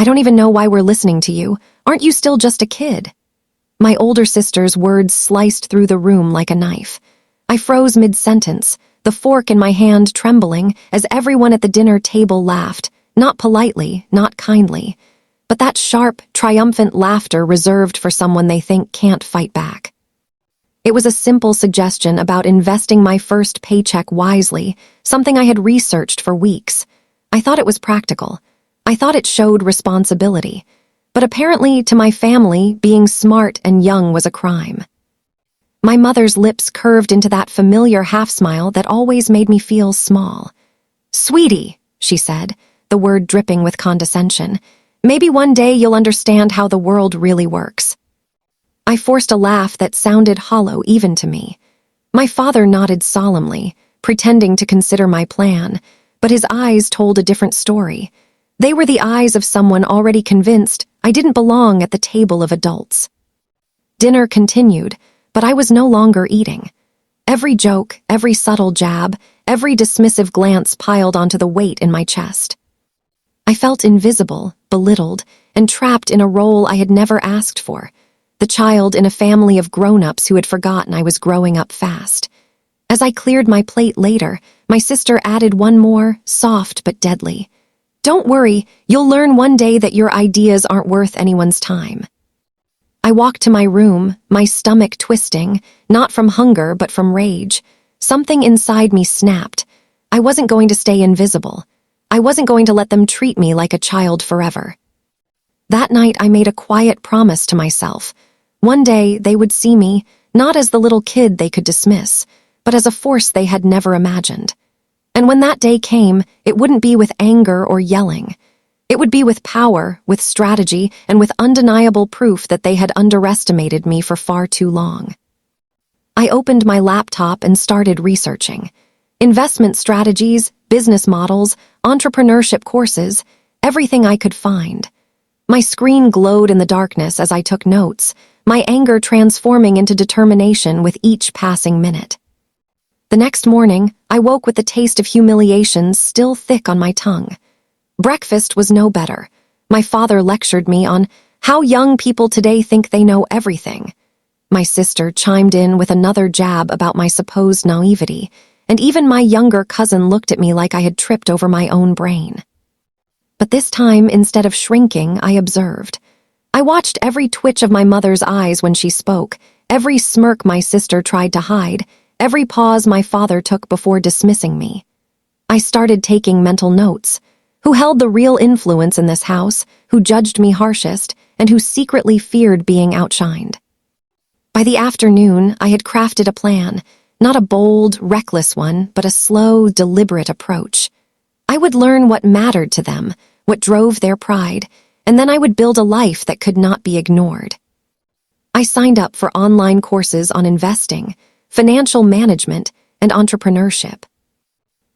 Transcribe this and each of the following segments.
I don't even know why we're listening to you. Aren't you still just a kid?" My older sister's words sliced through the room like a knife. I froze mid-sentence, the fork in my hand trembling as everyone at the dinner table laughed, not politely, not kindly, but that sharp, triumphant laughter reserved for someone they think can't fight back. It was a simple suggestion about investing my first paycheck wisely, something I had researched for weeks. I thought it was practical. I thought it showed responsibility. But apparently, to my family, being smart and young was a crime. My mother's lips curved into that familiar half-smile that always made me feel small. "Sweetie," she said, the word dripping with condescension, "maybe one day you'll understand how the world really works." I forced a laugh that sounded hollow even to me. My father nodded solemnly, pretending to consider my plan, but his eyes told a different story. They were the eyes of someone already convinced I didn't belong at the table of adults. Dinner continued, but I was no longer eating. Every joke, every subtle jab, every dismissive glance piled onto the weight in my chest. I felt invisible, belittled, and trapped in a role I had never asked for, the child in a family of grown-ups who had forgotten I was growing up fast. As I cleared my plate later, my sister added one more, soft but deadly. "Don't worry, you'll learn one day that your ideas aren't worth anyone's time." I walked to my room, my stomach twisting, not from hunger but from rage. Something inside me snapped. I wasn't going to stay invisible. I wasn't going to let them treat me like a child forever. That night I made a quiet promise to myself. One day they would see me, not as the little kid they could dismiss, but as a force they had never imagined. And when that day came, it wouldn't be with anger or yelling. It would be with power, with strategy, and with undeniable proof that they had underestimated me for far too long. I opened my laptop and started researching. Investment strategies, business models, entrepreneurship courses, everything I could find. My screen glowed in the darkness as I took notes, my anger transforming into determination with each passing minute. The next morning, I woke with the taste of humiliation still thick on my tongue. Breakfast was no better. My father lectured me on how young people today think they know everything. My sister chimed in with another jab about my supposed naivety, and even my younger cousin looked at me like I had tripped over my own brain. But this time, instead of shrinking, I observed. I watched every twitch of my mother's eyes when she spoke, every smirk my sister tried to hide, every pause my father took before dismissing me. I started taking mental notes. Who held the real influence in this house, who judged me harshest, and who secretly feared being outshined. By the afternoon, I had crafted a plan, not a bold, reckless one, but a slow, deliberate approach. I would learn what mattered to them, what drove their pride, and then I would build a life that could not be ignored. I signed up for online courses on investing, financial management, and entrepreneurship.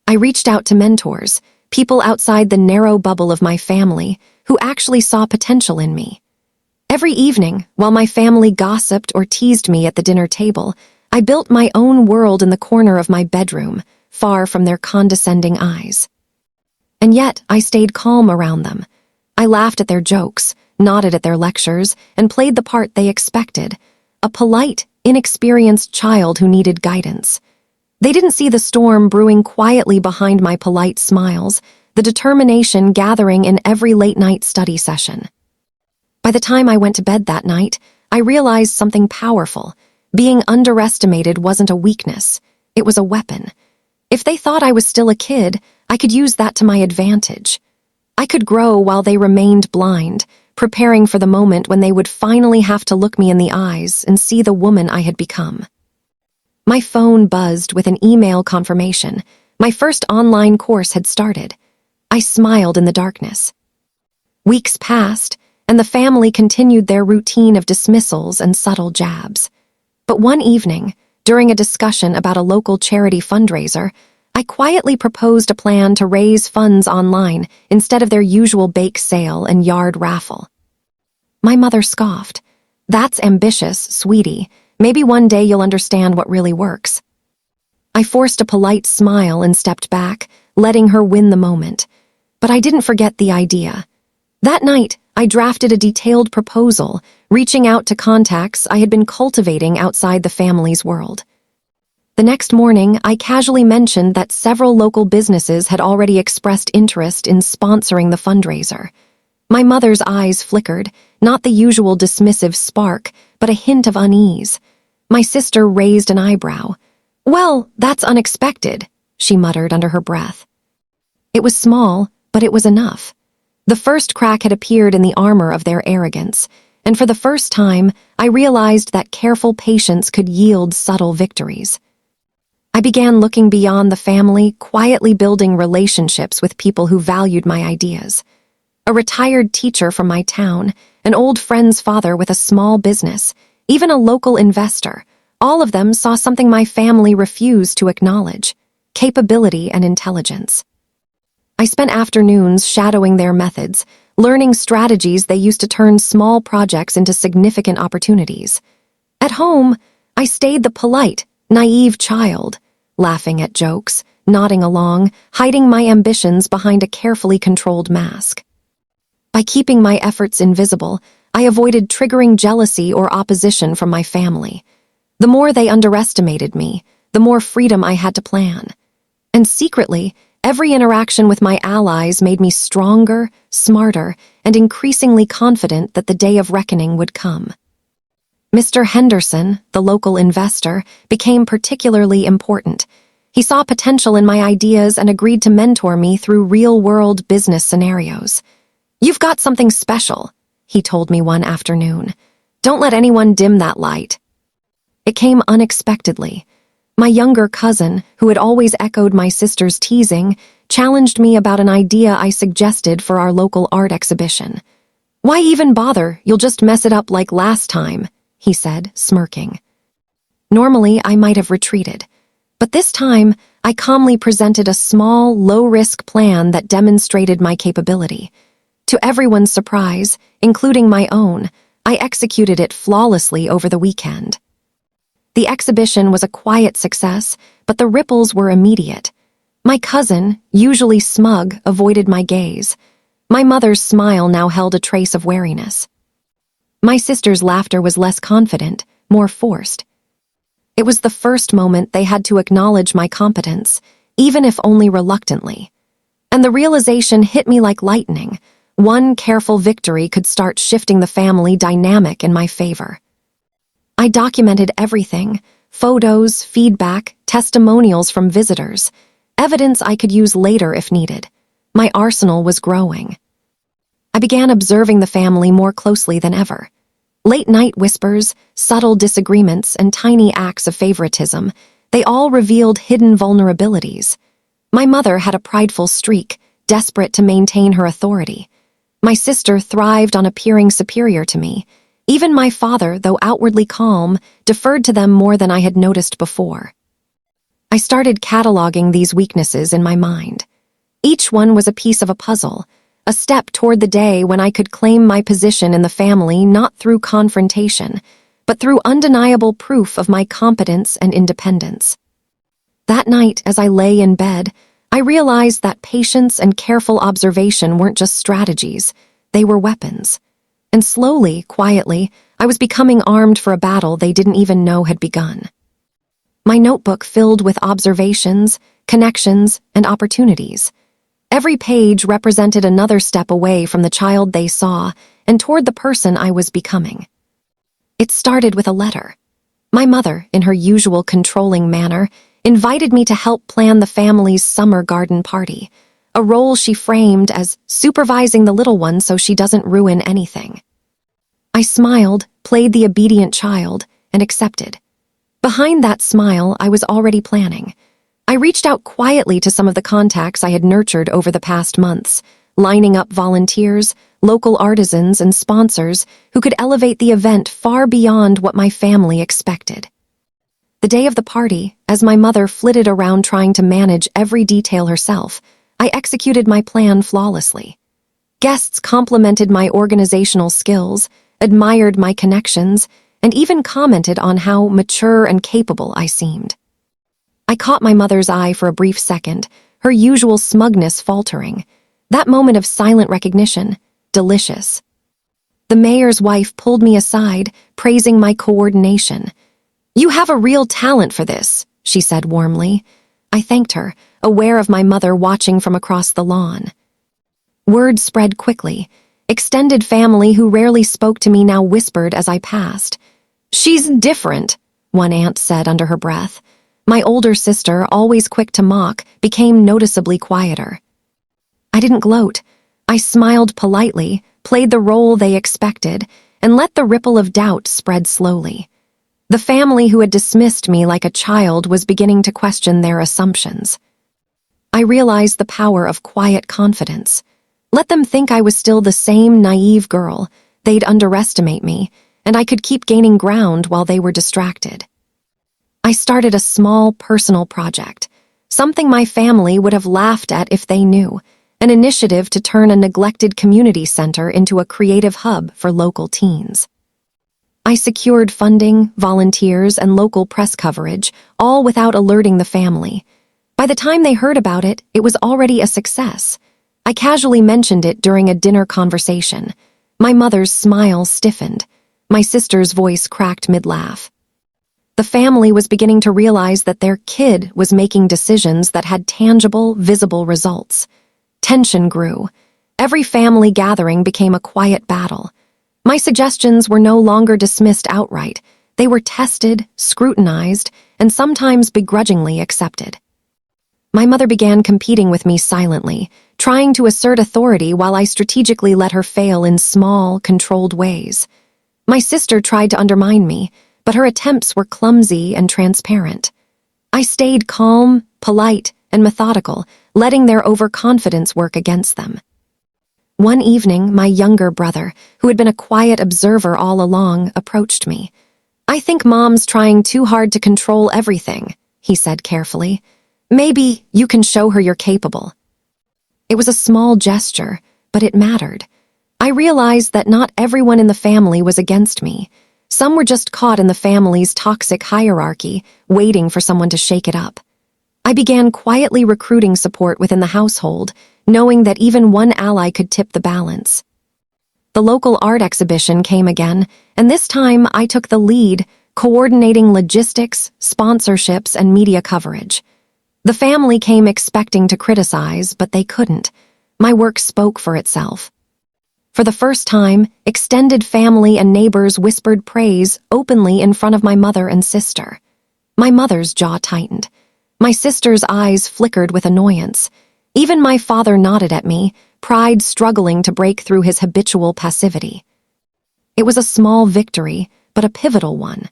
I reached out to mentors, people outside the narrow bubble of my family, who actually saw potential in me. Every evening, while my family gossiped or teased me at the dinner table, I built my own world in the corner of my bedroom, far from their condescending eyes. And yet, I stayed calm around them. I laughed at their jokes, nodded at their lectures, and played the part they expected, a polite, inexperienced child who needed guidance. They didn't see the storm brewing quietly behind my polite smiles, the determination gathering in every late-night study session. By the time I went to bed that night, I realized something powerful. Being underestimated wasn't a weakness, it was a weapon. If they thought I was still a kid, I could use that to my advantage. I could grow while they remained blind, preparing for the moment when they would finally have to look me in the eyes and see the woman I had become. My phone buzzed with an email confirmation. My first online course had started. I smiled in the darkness. Weeks passed, and the family continued their routine of dismissals and subtle jabs. But one evening, during a discussion about a local charity fundraiser, I quietly proposed a plan to raise funds online instead of their usual bake sale and yard raffle. My mother scoffed. "That's ambitious, sweetie. Maybe one day you'll understand what really works." I forced a polite smile and stepped back, letting her win the moment. But I didn't forget the idea. That night, I drafted a detailed proposal, reaching out to contacts I had been cultivating outside the family's world. The next morning, I casually mentioned that several local businesses had already expressed interest in sponsoring the fundraiser. My mother's eyes flickered, not the usual dismissive spark, but a hint of unease. My sister raised an eyebrow. "Well, that's unexpected," she muttered under her breath. It was small, but it was enough. The first crack had appeared in the armor of their arrogance, and for the first time, I realized that careful patience could yield subtle victories. I began looking beyond the family, quietly building relationships with people who valued my ideas. A retired teacher from my town, an old friend's father with a small business, even a local investor, all of them saw something my family refused to acknowledge: capability and intelligence. I spent afternoons shadowing their methods, learning strategies they used to turn small projects into significant opportunities. At home, I stayed the polite, naive child, laughing at jokes, nodding along, hiding my ambitions behind a carefully controlled mask. By keeping my efforts invisible, I avoided triggering jealousy or opposition from my family. The more they underestimated me, the more freedom I had to plan. And secretly, every interaction with my allies made me stronger, smarter, and increasingly confident that the day of reckoning would come. Mr. Henderson, the local investor, became particularly important. He saw potential in my ideas and agreed to mentor me through real-world business scenarios. "You've got something special," he told me one afternoon. "Don't let anyone dim that light." It came unexpectedly. My younger cousin, who had always echoed my sister's teasing, challenged me about an idea I suggested for our local art exhibition. "Why even bother? You'll just mess it up like last time," he said, smirking. Normally, I might have retreated, but this time, I calmly presented a small, low-risk plan that demonstrated my capability. To everyone's surprise, including my own, I executed it flawlessly over the weekend. The exhibition was a quiet success, but the ripples were immediate. My cousin, usually smug, avoided my gaze. My mother's smile now held a trace of wariness. My sister's laughter was less confident, more forced. It was the first moment they had to acknowledge my competence, even if only reluctantly. And the realization hit me like lightning. One careful victory could start shifting the family dynamic in my favor. I documented everything: photos, feedback, testimonials from visitors, evidence I could use later if needed. My arsenal was growing. I began observing the family more closely than ever. Late-night whispers, subtle disagreements, and tiny acts of favoritism, they all revealed hidden vulnerabilities. My mother had a prideful streak, desperate to maintain her authority. My sister thrived on appearing superior to me. Even my father, though outwardly calm, deferred to them more than I had noticed before. I started cataloging these weaknesses in my mind. Each one was a piece of a puzzle, a step toward the day when I could claim my position in the family not through confrontation, but through undeniable proof of my competence and independence. That night, as I lay in bed, I realized that patience and careful observation weren't just strategies, they were weapons. And slowly, quietly, I was becoming armed for a battle they didn't even know had begun. My notebook filled with observations, connections, and opportunities. Every page represented another step away from the child they saw and toward the person I was becoming. It started with a letter. My mother, in her usual controlling manner, invited me to help plan the family's summer garden party, a role she framed as supervising the little one so she doesn't ruin anything. I smiled, played the obedient child, and accepted. Behind that smile, I was already planning. I reached out quietly to some of the contacts I had nurtured over the past months, lining up volunteers, local artisans, and sponsors who could elevate the event far beyond what my family expected. The day of the party, as my mother flitted around trying to manage every detail herself, I executed my plan flawlessly. Guests complimented my organizational skills, admired my connections, and even commented on how mature and capable I seemed. I caught my mother's eye for a brief second, her usual smugness faltering. That moment of silent recognition, delicious. The mayor's wife pulled me aside, praising my coordination. "You have a real talent for this," she said warmly. I thanked her, aware of my mother watching from across the lawn. Word spread quickly. Extended family who rarely spoke to me now whispered as I passed. "She's different," one aunt said under her breath. My older sister, always quick to mock, became noticeably quieter. I didn't gloat. I smiled politely, played the role they expected, and let the ripple of doubt spread slowly. The family who had dismissed me like a child was beginning to question their assumptions. I realized the power of quiet confidence. Let them think I was still the same naive girl, they'd underestimate me, and I could keep gaining ground while they were distracted. I started a small personal project, something my family would have laughed at if they knew, an initiative to turn a neglected community center into a creative hub for local teens. I secured funding, volunteers, and local press coverage, all without alerting the family. By the time they heard about it, it was already a success. I casually mentioned it during a dinner conversation. My mother's smile stiffened. My sister's voice cracked mid-laugh. The family was beginning to realize that their kid was making decisions that had tangible, visible results. Tension grew. Every family gathering became a quiet battle. My suggestions were no longer dismissed outright. They were tested, scrutinized, and sometimes begrudgingly accepted. My mother began competing with me silently, trying to assert authority while I strategically let her fail in small, controlled ways. My sister tried to undermine me, but her attempts were clumsy and transparent. I stayed calm, polite, and methodical, letting their overconfidence work against them. One evening, my younger brother, who had been a quiet observer all along, approached me. "I think Mom's trying too hard to control everything," he said carefully. "Maybe you can show her you're capable." It was a small gesture, but it mattered. I realized that not everyone in the family was against me. Some were just caught in the family's toxic hierarchy, waiting for someone to shake it up. I began quietly recruiting support within the household, knowing that even one ally could tip the balance. The local art exhibition came again, and this time I took the lead, coordinating logistics, sponsorships, and media coverage. The family came expecting to criticize, but they couldn't. My work spoke for itself. For the first time, extended family and neighbors whispered praise openly in front of my mother and sister. My mother's jaw tightened. My sister's eyes flickered with annoyance. Even my father nodded at me, pride struggling to break through his habitual passivity. It was a small victory, but a pivotal one.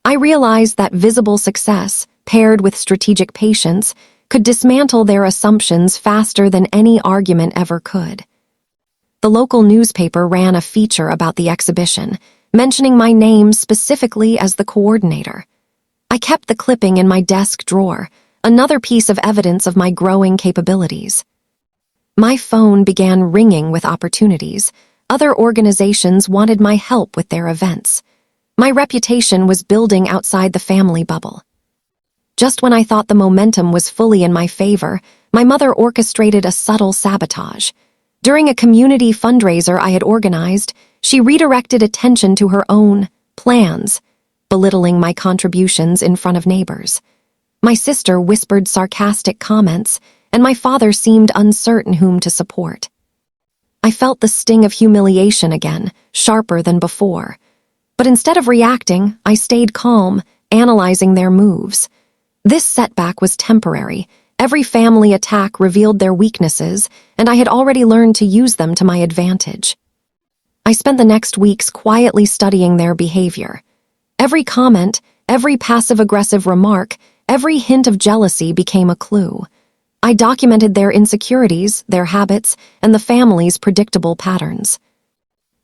I realized that visible success, paired with strategic patience, could dismantle their assumptions faster than any argument ever could. The local newspaper ran a feature about the exhibition, mentioning my name specifically as the coordinator. I kept the clipping in my desk drawer, another piece of evidence of my growing capabilities. My phone began ringing with opportunities. Other organizations wanted my help with their events. My reputation was building outside the family bubble. Just when I thought the momentum was fully in my favor, my mother orchestrated a subtle sabotage. During a community fundraiser I had organized, she redirected attention to her own plans, belittling my contributions in front of neighbors. My sister whispered sarcastic comments, and my father seemed uncertain whom to support. I felt the sting of humiliation again, sharper than before. But instead of reacting, I stayed calm, analyzing their moves. This setback was temporary. Every family attack revealed their weaknesses, and I had already learned to use them to my advantage. I spent the next weeks quietly studying their behavior. Every comment, every passive-aggressive remark, every hint of jealousy became a clue. I documented their insecurities, their habits, and the family's predictable patterns.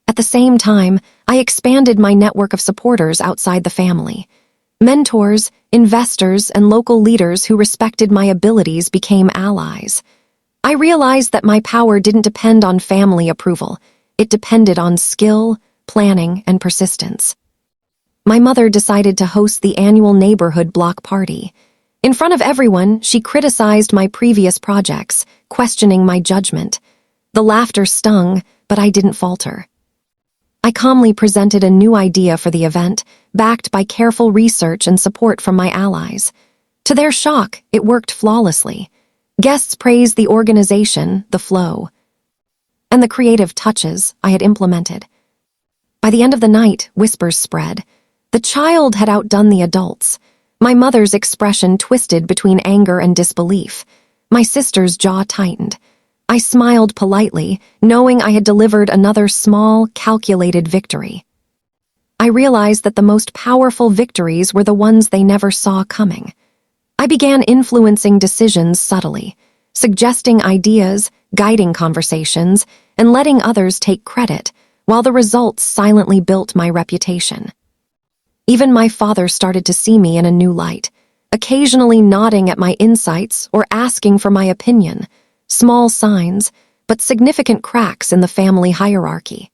At the same time, I expanded my network of supporters outside the family. Mentors, investors, and local leaders who respected my abilities became allies. I realized that my power didn't depend on family approval. It depended on skill, planning, and persistence. My mother decided to host the annual neighborhood block party. In front of everyone, she criticized my previous projects, questioning my judgment. The laughter stung, but I didn't falter. I calmly presented a new idea for the event, backed by careful research and support from my allies. To their shock, it worked flawlessly. Guests praised the organization, the flow, and the creative touches I had implemented. By the end of the night, whispers spread. The child had outdone the adults. My mother's expression twisted between anger and disbelief. My sister's jaw tightened. I smiled politely, knowing I had delivered another small, calculated victory. I realized that the most powerful victories were the ones they never saw coming. I began influencing decisions subtly, suggesting ideas, guiding conversations, and letting others take credit, while the results silently built my reputation. Even my father started to see me in a new light, occasionally nodding at my insights or asking for my opinion. Small signs, but significant cracks in the family hierarchy.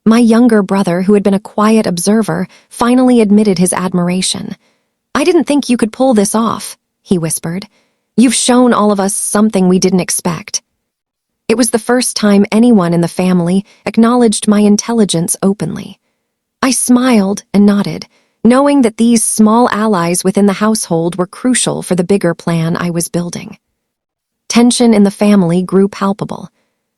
My younger brother, who had been a quiet observer, finally admitted his admiration. "I didn't think you could pull this off," he whispered. "You've shown all of us something we didn't expect." It was the first time anyone in the family acknowledged my intelligence openly. I smiled and nodded, knowing that these small allies within the household were crucial for the bigger plan I was building. Tension in the family grew palpable.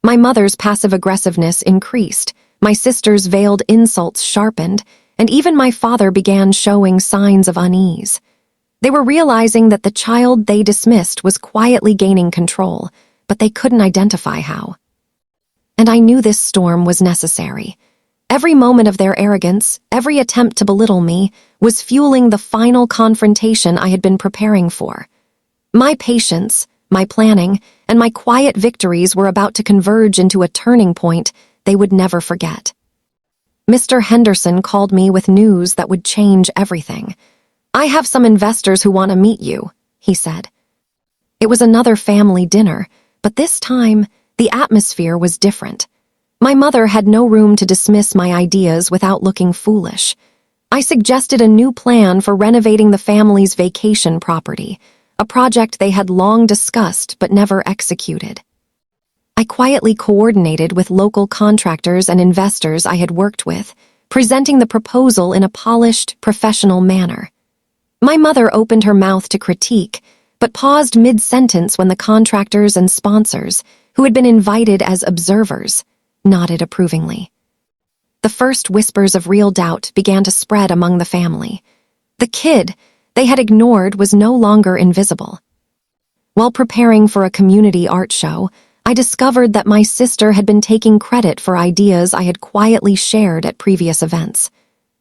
My mother's passive aggressiveness increased, my sister's veiled insults sharpened, and even my father began showing signs of unease. They were realizing that the child they dismissed was quietly gaining control, but they couldn't identify how. And I knew this storm was necessary. Every moment of their arrogance, every attempt to belittle me, was fueling the final confrontation I had been preparing for. My patience, my planning, and my quiet victories were about to converge into a turning point they would never forget. Mr. Henderson called me with news that would change everything. "I have some investors who want to meet you," he said. It was another family dinner, but this time, the atmosphere was different. My mother had no room to dismiss my ideas without looking foolish. I suggested a new plan for renovating the family's vacation property, a project they had long discussed but never executed. I quietly coordinated with local contractors and investors I had worked with, presenting the proposal in a polished, professional manner. My mother opened her mouth to critique, but paused mid-sentence when the contractors and sponsors, who had been invited as observers, nodded approvingly. The first whispers of real doubt began to spread among the family. The kid they had ignored was no longer invisible. While preparing for a community art show, I discovered that my sister had been taking credit for ideas I had quietly shared at previous events.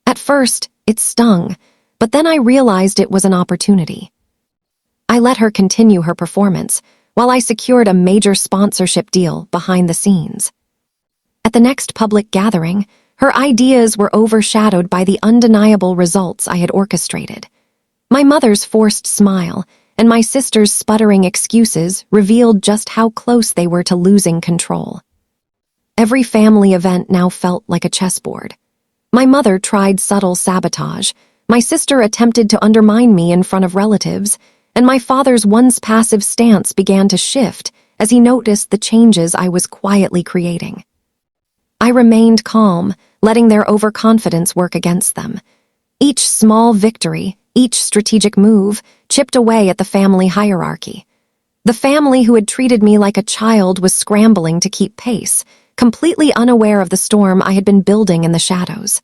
At first, it stung, but then I realized it was an opportunity. I let her continue her performance, while I secured a major sponsorship deal behind the scenes. At the next public gathering, her ideas were overshadowed by the undeniable results I had orchestrated. My mother's forced smile and my sister's sputtering excuses revealed just how close they were to losing control. Every family event now felt like a chessboard. My mother tried subtle sabotage, my sister attempted to undermine me in front of relatives, and my father's once passive stance began to shift as he noticed the changes I was quietly creating. I remained calm, letting their overconfidence work against them. Each small victory, each strategic move, chipped away at the family hierarchy. The family who had treated me like a child was scrambling to keep pace, completely unaware of the storm I had been building in the shadows.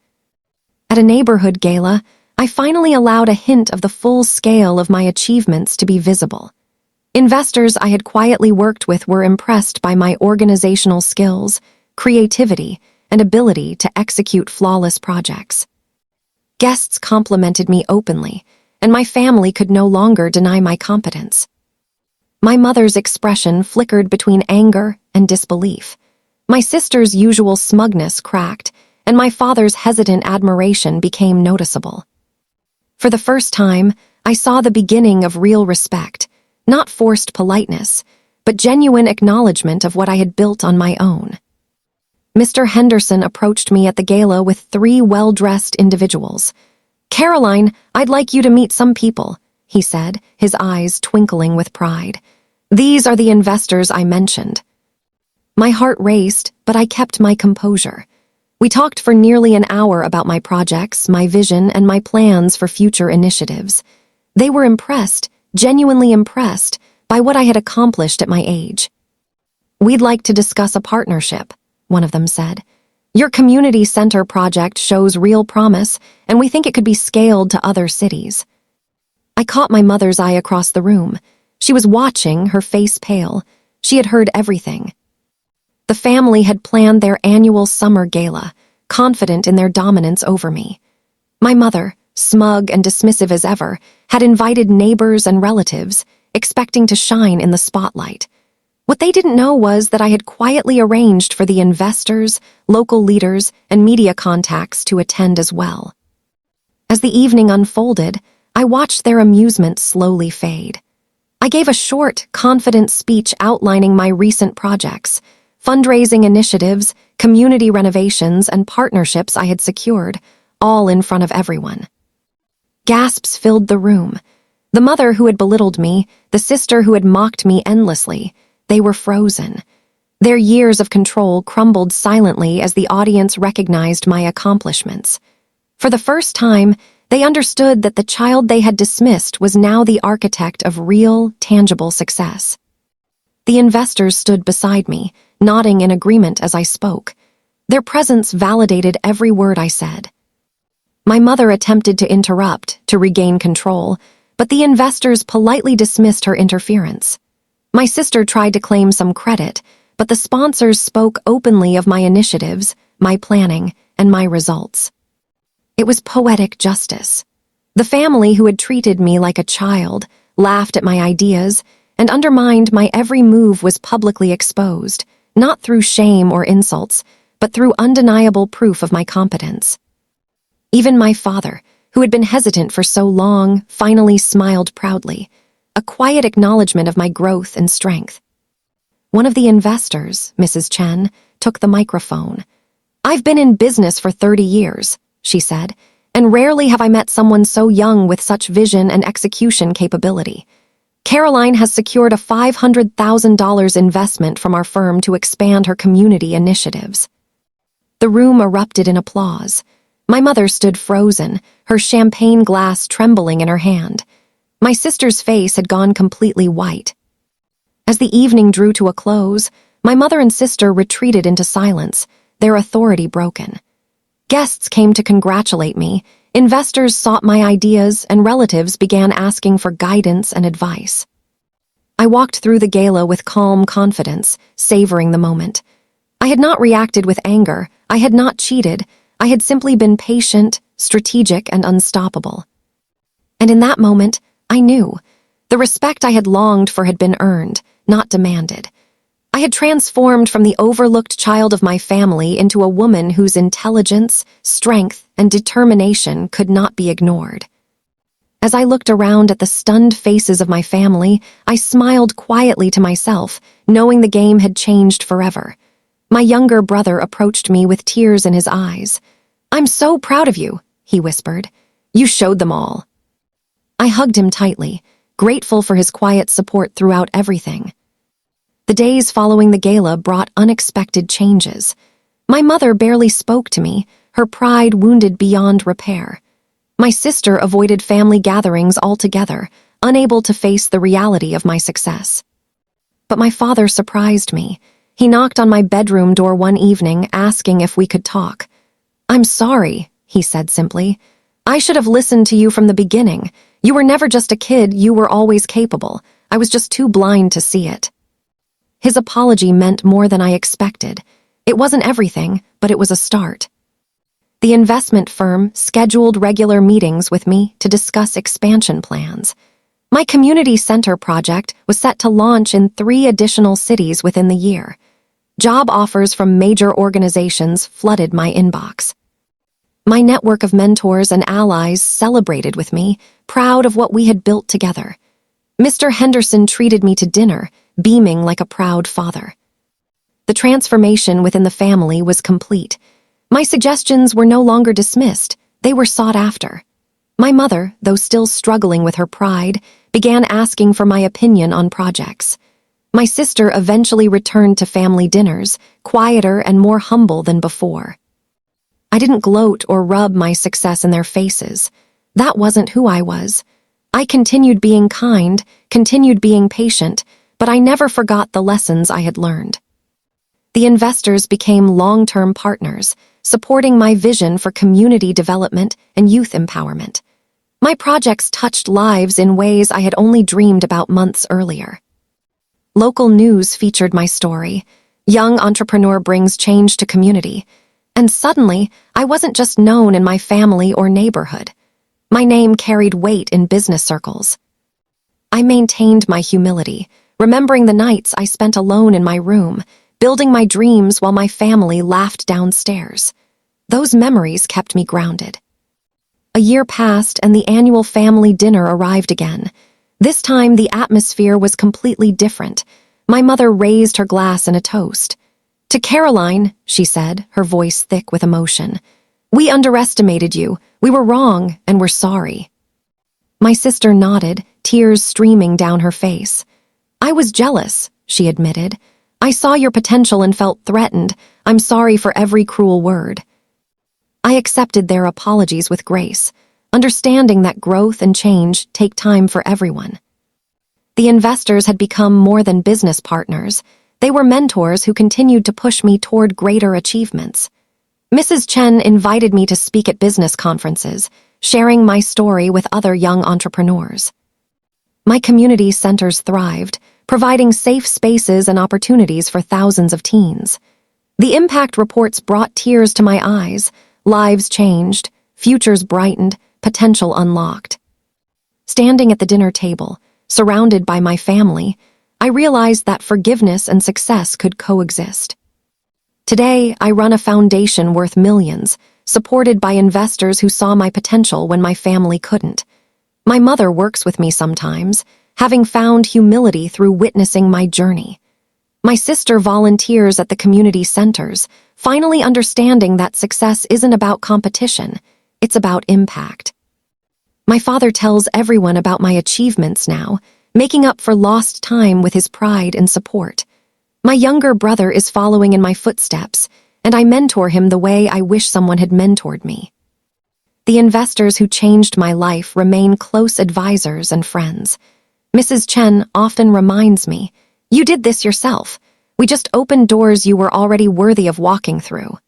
At a neighborhood gala, I finally allowed a hint of the full scale of my achievements to be visible. Investors I had quietly worked with were impressed by my organizational skills, creativity, and ability to execute flawless projects. Guests complimented me openly, and my family could no longer deny my competence. My mother's expression flickered between anger and disbelief. My sister's usual smugness cracked, and my father's hesitant admiration became noticeable. For the first time, I saw the beginning of real respect, not forced politeness, but genuine acknowledgement of what I had built on my own. Mr. Henderson approached me at the gala with 3 well-dressed individuals. "Caroline, I'd like you to meet some people," he said, his eyes twinkling with pride. "These are the investors I mentioned." My heart raced, but I kept my composure. We talked for nearly an hour about my projects, my vision, and my plans for future initiatives. They were impressed, genuinely impressed, by what I had accomplished at my age. "We'd like to discuss a partnership," one of them said. "Your community center project shows real promise, and we think it could be scaled to other cities." I caught my mother's eye across the room. She was watching, her face pale. She had heard everything. The family had planned their annual summer gala, confident in their dominance over me. My mother, smug and dismissive as ever, had invited neighbors and relatives, expecting to shine in the spotlight. What they didn't know was that I had quietly arranged for the investors, local leaders, and media contacts to attend as well. As the evening unfolded, I watched their amusement slowly fade. I gave a short, confident speech outlining my recent projects, fundraising initiatives, community renovations, and partnerships I had secured, all in front of everyone. Gasps filled the room. The mother who had belittled me, the sister who had mocked me endlessly, they were frozen. Their years of control crumbled silently as the audience recognized my accomplishments. For the first time, they understood that the child they had dismissed was now the architect of real, tangible success. The investors stood beside me, nodding in agreement as I spoke. Their presence validated every word I said. My mother attempted to interrupt, to regain control, but the investors politely dismissed her interference. My sister tried to claim some credit, but the sponsors spoke openly of my initiatives, my planning, and my results. It was poetic justice. The family who had treated me like a child, laughed at my ideas, and undermined my every move was publicly exposed, not through shame or insults, but through undeniable proof of my competence. Even my father, who had been hesitant for so long, finally smiled proudly, a quiet acknowledgement of my growth and strength. One of the investors, Mrs. Chen, took the microphone. "I've been in business for 30 years, she said, "and rarely have I met someone so young with such vision and execution capability. Caroline has secured a $500,000 investment from our firm to expand her community initiatives." The room erupted in applause. My mother stood frozen, her champagne glass trembling in her hand. My sister's face had gone completely white. As the evening drew to a close, my mother and sister retreated into silence, their authority broken. Guests came to congratulate me, investors sought my ideas, and relatives began asking for guidance and advice. I walked through the gala with calm confidence, savoring the moment. I had not reacted with anger, I had not cheated, I had simply been patient, strategic, and unstoppable. And in that moment, I knew. The respect I had longed for had been earned, not demanded. I had transformed from the overlooked child of my family into a woman whose intelligence, strength, and determination could not be ignored. As I looked around at the stunned faces of my family, I smiled quietly to myself, knowing the game had changed forever. My younger brother approached me with tears in his eyes. "I'm so proud of you," he whispered. "You showed them all." I hugged him tightly, grateful for his quiet support throughout everything. The days following the gala brought unexpected changes. My mother barely spoke to me, her pride wounded beyond repair. My sister avoided family gatherings altogether, unable to face the reality of my success. But my father surprised me. He knocked on my bedroom door one evening, asking if we could talk. "I'm sorry," he said simply. "I should have listened to you from the beginning. You were never just a kid, you were always capable. I was just too blind to see it." His apology meant more than I expected. It wasn't everything, but it was a start. The investment firm scheduled regular meetings with me to discuss expansion plans. My community center project was set to launch in 3 additional cities within the year. Job offers from major organizations flooded my inbox. My network of mentors and allies celebrated with me, proud of what we had built together. Mr. Henderson treated me to dinner, beaming like a proud father. The transformation within the family was complete. My suggestions were no longer dismissed, they were sought after. My mother, though still struggling with her pride, began asking for my opinion on projects. My sister eventually returned to family dinners, quieter and more humble than before. I didn't gloat or rub my success in their faces. That wasn't who I was. I continued being kind, continued being patient, but I never forgot the lessons I had learned. The investors became long-term partners, supporting my vision for community development and youth empowerment. My projects touched lives in ways I had only dreamed about months earlier. Local news featured my story. Young entrepreneur brings change to community. And suddenly, I wasn't just known in my family or neighborhood. My name carried weight in business circles. I maintained my humility, remembering the nights I spent alone in my room, building my dreams while my family laughed downstairs. Those memories kept me grounded. A year passed and the annual family dinner arrived again. This time, the atmosphere was completely different. My mother raised her glass in a toast. "To Caroline," she said, her voice thick with emotion. "We underestimated you. We were wrong, and we're sorry." My sister nodded, tears streaming down her face. "I was jealous," she admitted. "I saw your potential and felt threatened. I'm sorry for every cruel word." I accepted their apologies with grace, understanding that growth and change take time for everyone. The investors had become more than business partners. They were mentors who continued to push me toward greater achievements. Mrs. Chen invited me to speak at business conferences, sharing my story with other young entrepreneurs. My community centers thrived, providing safe spaces and opportunities for thousands of teens. The impact reports brought tears to my eyes. Lives changed, futures brightened, potential unlocked. Standing at the dinner table, surrounded by my family, I realized that forgiveness and success could coexist. Today, I run a foundation worth millions, supported by investors who saw my potential when my family couldn't. My mother works with me sometimes, having found humility through witnessing my journey. My sister volunteers at the community centers, finally understanding that success isn't about competition, it's about impact. My father tells everyone about my achievements now, making up for lost time with his pride and support. My younger brother is following in my footsteps, and I mentor him the way I wish someone had mentored me. The investors who changed my life remain close advisors and friends. Mrs. Chen often reminds me, "You did this yourself. We just opened doors you were already worthy of walking through."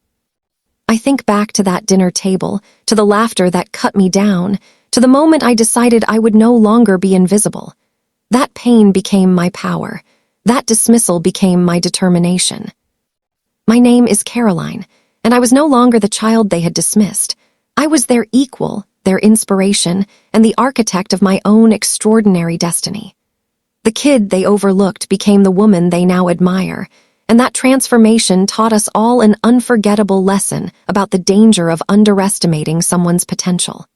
I think back to that dinner table, to the laughter that cut me down, to the moment I decided I would no longer be invisible. That pain became my power. That dismissal became my determination. My name is Caroline, and I was no longer the child they had dismissed. I was their equal, their inspiration, and the architect of my own extraordinary destiny. The kid they overlooked became the woman they now admire, and that transformation taught us all an unforgettable lesson about the danger of underestimating someone's potential.